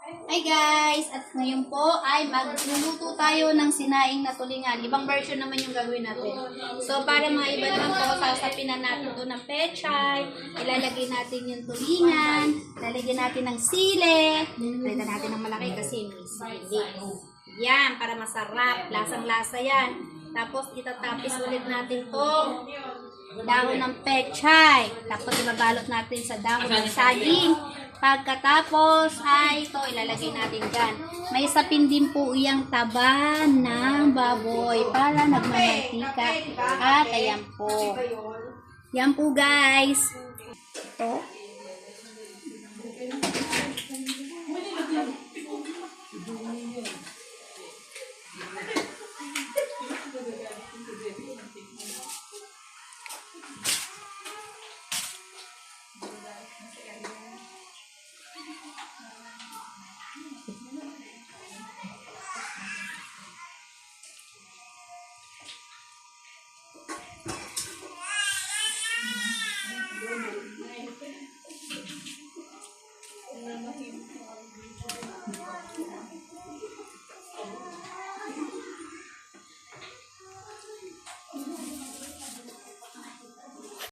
Hi guys! At ngayon po ay magluluto tayo ng sinaing na tulingan. Ibang version naman yung gagawin natin. So para maiba naman po, sasapin na natin ito ng pechay. Ilalagay natin yung tulingan. Ilalagyan natin ng sili. Ilalagyan natin ng malaki kasi may sili. Yan, para masarap. Lasang-lasa yan. Tapos itatapis ulit natin to dahon ng pechay. Tapos ibabalot natin sa dahon ng saging. Pagkatapos ay ito ilalagay natin dyan. May sapin din po iyang taba ng baboy para nagmamantika. At ayan po. Yan po guys. Ito.